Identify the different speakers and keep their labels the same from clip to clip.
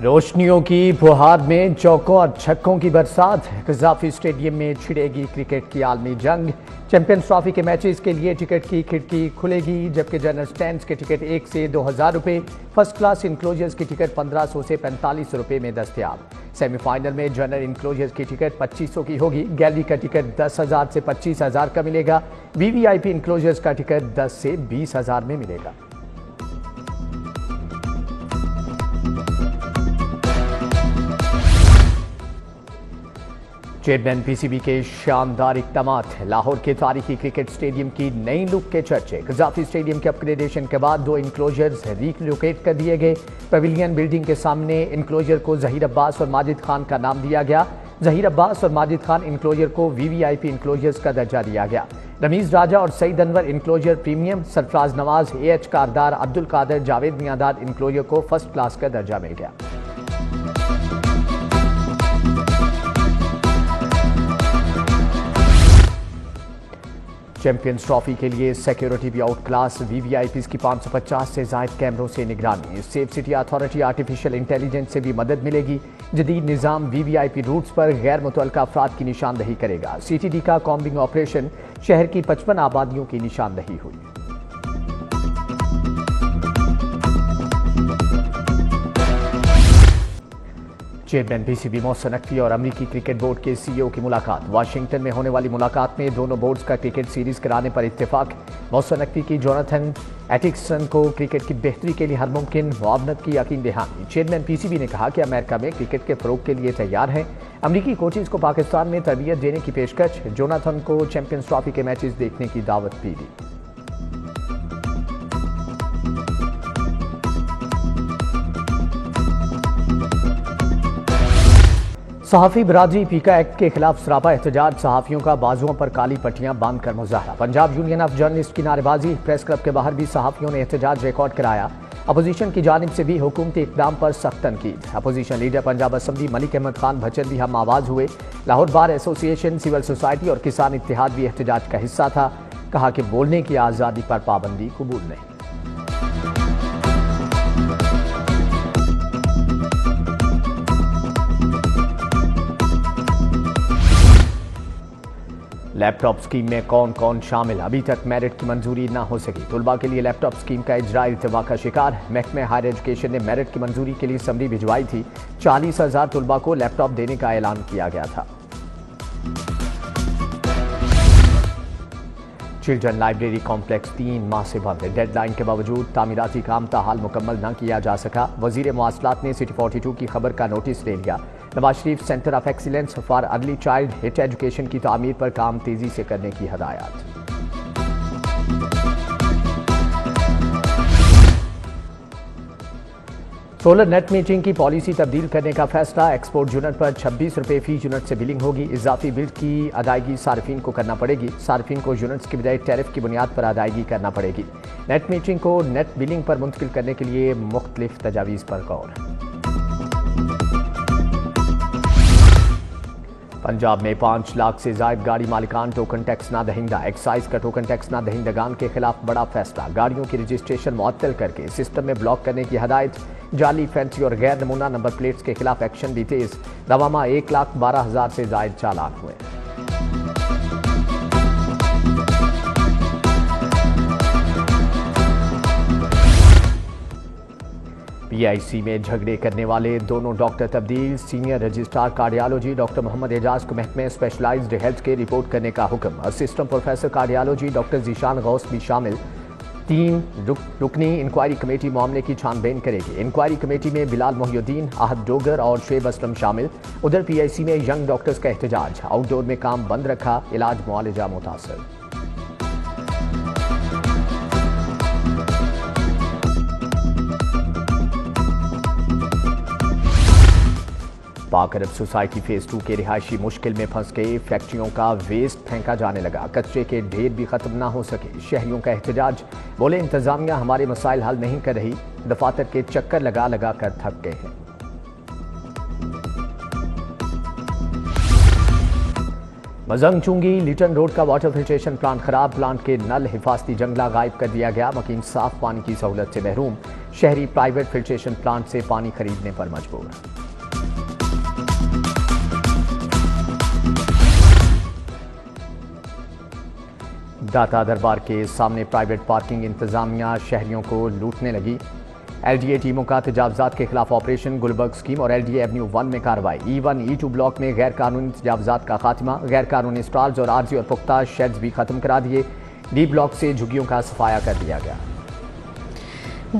Speaker 1: روشنیوں کی بہار میں چوکوں اور چھکوں کی برسات، قذافی اسٹیڈیم میں چھڑے گی کرکٹ کی عالمی جنگ۔ چیمپئنز ٹرافی کے میچز کے لیے ٹکٹ کی کھڑکی کھلے گی، جبکہ جنرل سٹینڈز کے ٹکٹ 1 سے 2000 روپے، فرسٹ کلاس انکلوجرز کی ٹکٹ 1500 سے 4500 روپے میں دستیاب۔ سیمی فائنل میں جنرل انکلوجرز کی ٹکٹ 2500 کی ہوگی، گیلری کا ٹکٹ 10,000 سے 25,000 کا ملے گا، وی وی آئی پی انکلوجرز کا ٹکٹ 10 سے 20,000 میں ملے گا۔ چیئرمین پی سی بی کے شاندار اقدامات، لاہور کے تاریخی کرکٹ اسٹیڈیم کی نئی لک کے چرچے۔ قذافی اسٹیڈیم کے اپگریڈیشن کے بعد 2 انکلوجرز ریلوکیٹ کر دیے گئے۔ پیویلین بلڈنگ کے سامنے انکلوجر کو ظہیر عباس اور ماجد خان کا نام دیا گیا۔ ظہیر عباس اور ماجد خان انکلوجر کو وی وی آئی پی انکلوجرز کا درجہ دیا گیا۔ رمیز راجہ اور Saeed Anwar enclosure premium, Sarfaraz Nawaz, A H Kardar, Abdul Qadir, Javed Miandad enclosure کو فرسٹ کلاس کا درجہ مل گیا۔ چیمپئنز ٹرافی کے لیے سیکیورٹی بھی out class, V V I Ps کی 550 سے زائد کیمروں سے نگرانی۔ Safe city authority artificial intelligence سے بھی مدد ملے گی۔ جدید نظام وی وی آئی پی روٹس پر غیر متعلقہ افراد کی نشاندہی کرے گا۔ سی ٹی ڈی کا کامبنگ آپریشن، شہر کی 55 آبادیوں کی نشاندہی ہوئی۔ Chairman P C B Mohsin Naqvi اور امریکی کرکٹ بورڈ کے سی ای او کی ملاقات۔ واشنگٹن میں ہونے والی ملاقات میں دونوں بورڈز کا کرکٹ سیریز کرانے پر اتفاق۔ محسن نقوی کی جوناتھن ایٹکسن کو کرکٹ کی بہتری کے لیے ہر ممکن معاونت کی یقین دہانی۔ چیئرمین پی سی بی نے کہا کہ امریکہ میں کرکٹ کے فروغ کے لیے تیار ہیں۔ امریکی کوچز کو پاکستان میں تربیت دینے کی پیشکش، جوناتھن کو چیمپئنز ٹرافی کے میچز دیکھنے کی دعوت بھی دی۔ صحافی برادری پیکا ایکٹ کے خلاف سراپا احتجاج، صحافیوں کا بازوؤں پر کالی پٹیاں باندھ کر مظاہرہ۔ پنجاب یونین آف جرنلسٹ کی نعرے بازی، پریس کلب کے باہر بھی صحافیوں نے احتجاج ریکارڈ کرایا۔ اپوزیشن کی جانب سے بھی حکومتی اقدام پر سخت تنقید۔ Opposition leader Punjab assembly Malik Ahmad Khan بھچر بھی ہم آواز ہوئے۔ لاہور بار ایسوسی ایشن، سول سوسائٹی اور کسان اتحاد بھی احتجاج کا حصہ تھا۔ کہا کہ بولنے کی آزادی پر پابندی قبول نہیں۔ لیپ ٹاپ سکیم میں کون کون شامل، ابھی تک میرٹ کی منظوری نہ ہو سکی۔ طلباء کے لیے لیپ ٹاپ سکیم کا اجراء التوا کا شکار۔ محکمہ ہائر ایجوکیشن نے میرٹ کی منظوری کے لیے سمری بھجوائی تھی۔ 40,000 طلباء کو لیپ ٹاپ دینے کا اعلان کیا گیا تھا۔ چلڈرن لائبریری کمپلیکس 3 ماہ سے بند ہے۔ ڈیڈ لائن کے باوجود تعمیراتی کام تاحال مکمل نہ کیا جا سکا۔ وزیر مواصلات نے سٹی 42 کی خبر کا نوٹس لے لیا۔ Nawaz Sharif centre of excellence for early childhood education کی تعمیر پر کام تیزی سے کرنے کی ہدایات۔ سولر نیٹ میٹرنگ کی پالیسی تبدیل کرنے کا فیصلہ، ایکسپورٹ یونٹ پر 26 روپے فی یونٹ سے بلنگ ہوگی۔ اضافی بل کی ادائیگی صارفین کو کرنا پڑے گی۔ صارفین کو یونٹس کی بجائے ٹیرف کی بنیاد پر ادائیگی کرنا پڑے گی۔ نیٹ میٹرنگ کو نیٹ بلنگ پر منتقل کرنے کے لیے مختلف تجاویز پر غور۔ پنجاب میں 5 لاکھ سے زائد گاڑی مالکان ٹوکن ٹیکس نہ دہندہ۔ ایکسائز کا ٹوکن ٹیکس نہ دہندگان کے خلاف بڑا فیصلہ، گاڑیوں کی رجسٹریشن معطل کر کے سسٹم میں بلاک کرنے کی ہدایت۔ جعلی، فینسی اور غیر نمونہ نمبر پلیٹس کے خلاف ایکشن بھی تیز۔ دوامہ 1,12,000 سے زائد چالان ہوئے۔ پی آئی سی میں جھگڑے کرنے والے دونوں ڈاکٹر تبدیل، سینئر رجسٹرار کارڈیالوجی ڈاکٹر محمد اعجاز کو محکمہ اسپیشلائزڈ ہیلتھ کے رپورٹ کرنے کا حکم۔ Assistant professor cardiology doctor Zeeshan غوث بھی شامل۔ 3 رکنی انکوائری کمیٹی معاملے کی چھان بین کرے گی۔ انکوائری کمیٹی میں بلال محی الدین، احد ڈوگر اور شعیب اسلم شامل۔ ادھر پی آئی سی میں ینگ ڈاکٹرز کا احتجاج، آؤٹ ڈور میں کام بند رکھا، علاج معالجہ متاثر۔ پاک عرب سوسائٹی فیز 2 کے رہائشی مشکل میں پھنس گئے، فیکٹریوں کا ویسٹ پھینکا جانے لگا، کچرے کے ڈھیر بھی ختم نہ ہو سکے۔ شہریوں کا احتجاج، بولے انتظامیہ ہمارے مسائل حل نہیں کر رہی، دفاتر کے چکر لگا لگا کر تھک گئے ہیں۔ مزنگ چونگی لیٹن روڈ کا واٹر فلٹریشن پلانٹ خراب، پلانٹ کے نل حفاظتی جنگلہ غائب کر دیا گیا، مکین صاف پانی کی سہولت سے محروم۔ شہری پرائیویٹ فلٹریشن پلانٹ سے پانی خریدنے پر مجبور۔ داتا دربار کے سامنے پرائیویٹ پارکنگ انتظامیہ شہریوں کو لوٹنے لگی۔ ایل ڈی اے ٹیموں کا تجاوزات کے خلاف آپریشن، گلبرگ اسکیم اور ایل ڈی اے ایونیو 1 میں کارروائی۔ E1 E2 بلاک میں غیر قانونی تجاوزات کا خاتمہ، غیر قانونی اسٹالز اور عارضی اور پختہ شیڈز بھی ختم کرا دیے۔ ڈی بلاک سے جھگیوں کا صفایا کر دیا گیا۔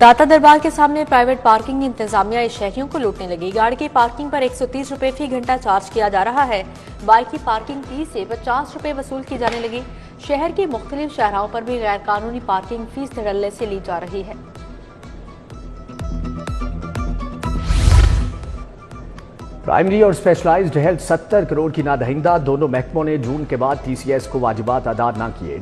Speaker 2: داتا دربار کے سامنے پرائیویٹ پارکنگ انتظامیہ شہریوں کو لوٹنے لگی۔ گاڑی کی پارکنگ پر 130 روپے فی گھنٹہ چارج کیا جا رہا ہے۔ بائک کی پارکنگ فیس سے 50 روپے وصول کی جانے لگی۔ شہر کے مختلف شاہراہوں پر بھی غیر قانونی پارکنگ فیس دھڑلے سے لی جا رہی ہے۔
Speaker 1: پرائمری اور اسپیشلائزڈ ہیلتھ 70 کروڑ کی نادہندہ، دونوں محکموں نے جون کے بعد ٹی سی ایس کو واجبات ادا نہ کیے۔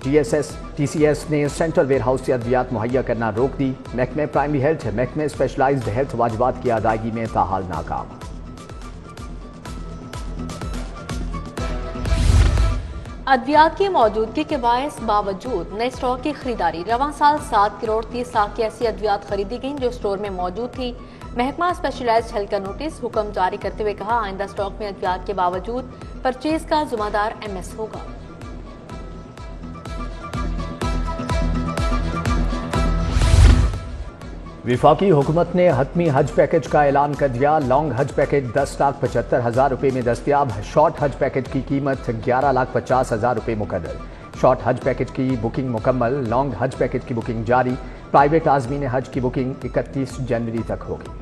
Speaker 1: ٹی سی ایس نے سینٹرل ویئر ہاؤس سے ادویات مہیا کرنا روک دی۔ محکمہ پرائمری ہیلتھ، محکمہ اسپیشلائزڈ ہیلتھ واجبات کی ادائیگی میں تاحال ناکام۔
Speaker 2: ادویات کی موجودگی کے باوجود نئے اسٹاک کی خریداری۔ رواں سال 7 کروڑ 30 لاکھ کی ایسی ادویات خریدی گئیں جو اسٹور میں موجود تھی۔ محکمہ اسپیشلائزڈ ہیلتھ کا نوٹس حکم جاری کرتے ہوئے کہا، آئندہ اسٹاک میں ادویات کے باوجود پرچیز کا ذمہ دار MS ہوگا۔
Speaker 1: وفاقی حکومت نے حتمی حج پیکج کا اعلان کر دیا۔ لانگ حج پیکج 10,75,000 روپے میں دستیاب۔ شارٹ حج پیکج کی قیمت 11,50,000 روپے مقرر۔ شارٹ حج پیکج کی بکنگ مکمل، لانگ حج پیکج کی بکنگ جاری۔ پرائیویٹ عازمین حج کی بکنگ 31 جنوری تک ہوگی۔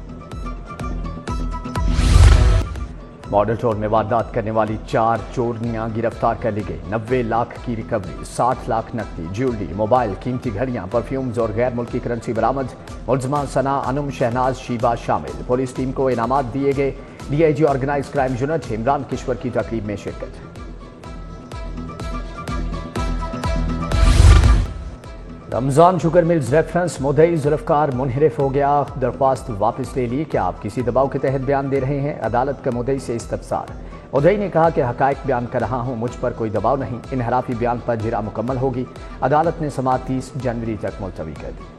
Speaker 1: ماڈل ٹاؤن میں واردات کرنے والی 4 چورنیاں گرفتار کر لی گئی۔ 90 لاکھ کی ریکوری، 60 لاکھ نقدی، جیولری، موبائل، قیمتی گھڑیاں، پرفیومز اور غیر ملکی کرنسی برآمد۔ ملزمہ ثنا، انم، شہناز، شیبہ شامل۔ پولیس ٹیم کو انعامات دیے گئے۔ D I G organise crime unit Imran Kishwar کی تقریب میں شرکت۔ رمضان شوگر ملز ریفرنس، مدعی ذوالفقار منحرف ہو گیا، درخواست واپس لے لی۔ کیا آپ کسی دباؤ کے تحت بیان دے رہے ہیں؟ عدالت کا مدعی سے استفسار۔ مدعی نے کہا کہ حقائق بیان کر رہا ہوں، مجھ پر کوئی دباؤ نہیں۔ انحرافی بیان پر جرا مکمل ہوگی۔ عدالت نے سماعت 30 جنوری تک ملتوی کر دی۔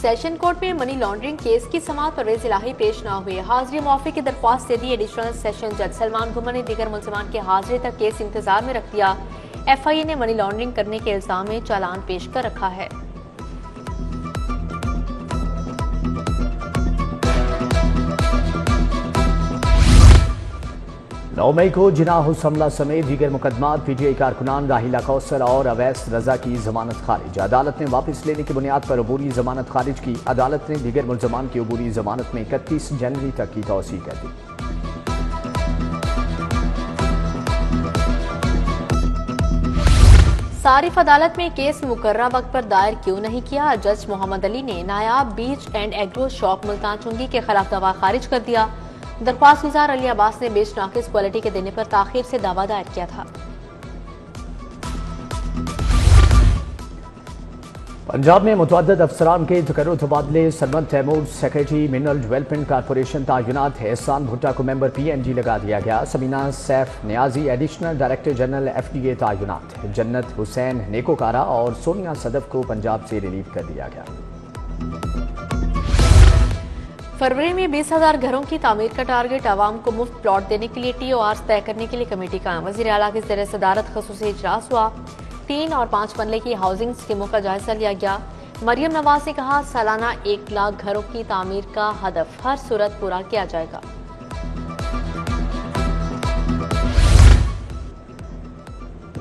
Speaker 2: سیشن کورٹ میں منی لانڈرنگ کیس کی سماعت پرویز الہی پیش نہ ہوئے۔ حاضری موافق کی درخواست دے دی۔ ایڈیشنل سیشن جج سلمان گھمر نے دیگر ملزمان کے حاضری تک کیس انتظار میں رکھ دیا۔ FIA نے منی لانڈرنگ کرنے کے الزام میں چالان پیش کر رکھا ہے۔
Speaker 1: 9 مئی کو جناح حملہ سمیت دیگر مقدمات، پی ٹی آئی کارکنان راحیلہ کوثر اور اویس رضا کی ضمانت خارج۔ عدالت نے واپس لینے کی بنیاد پر عبوری ضمانت خارج کی۔ عدالت نے دیگر ملزمان کی عبوری ضمانت میں 31 جنوری تک کی توسیع کر دی۔
Speaker 2: صارف عدالت میں کیس مقررہ وقت پر دائر کیوں نہیں کیا؟ جج محمد علی نے نایاب بیچ اینڈ ایگرو شاپ ملتان چنگی کے خلاف دعویٰ خارج کر دیا۔ درخواست گزار علی عباس نے بیچ ناقص کوالٹی کے دینے پر تاخیر سے دعویٰ دائر کیا تھا۔
Speaker 1: پنجاب میں متعدد افسران کے تقرر تبادلے۔ Sarmad Taimur secretary mineral development corporation تعینات۔ احسان بھٹا کو ممبر PNG لگا دیا گیا۔ Samina Saif Niazi additional director general FDA تعینات۔ جنت حسین نیکوکارہ اور سونیا صدف کو پنجاب سے ریلیو کر دیا گیا۔
Speaker 2: فروری میں 20,000 گھروں کی تعمیر کا ٹارگٹ۔ عوام کو مفت پلاٹ دینے کے لیے TORs طے کرنے کے لیے کمیٹی قائم۔ وزیر اعلیٰ کی زیر صدارت خصوصی اجلاس ہوا۔ 3 اور 5 مرلے کی ہاؤسنگ اسکیموں کا جائزہ لیا گیا۔ مریم نواز نے کہا، سالانہ 1 لاکھ گھروں کی تعمیر کا ہدف ہر صورت پورا کیا جائے گا۔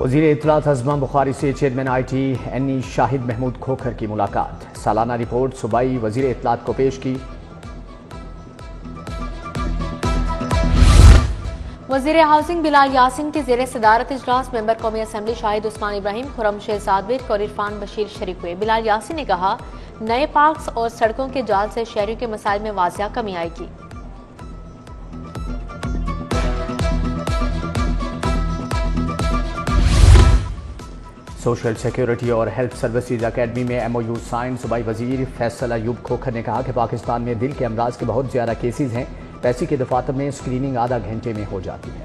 Speaker 1: وزیر اطلاعات ازما بخاری سے چیئرمین IT NE شاہد محمود کھوکھر کی ملاقات۔ سالانہ رپورٹ صوبائی وزیر اطلاعات کو پیش کی۔
Speaker 2: وزیر ہاؤسنگ بلال یاسین کی زیر صدارت اجلاس۔ ممبر قومی اسمبلی شاہد عثمان ابراہیم، خرم شہزاد برق اور عرفان بشیر شریک ہوئے۔ بلال یاسین نے کہا، نئے پارکس اور سڑکوں کے جال سے شہریوں کے مسائل میں واضح کمی آئے گی۔
Speaker 1: سوشل سیکیورٹی اور ہیلتھ سروسز اکیڈمی میں MOU سائن۔ صوبائی وزیر فیصل ایوب کھوکھر نے کہا کہ پاکستان میں دل کے امراض کے بہت زیادہ کیسز ہیں۔ پیسے کے دفاتر میں اسکریننگ آدھا گھنٹے میں ہو جاتی ہے۔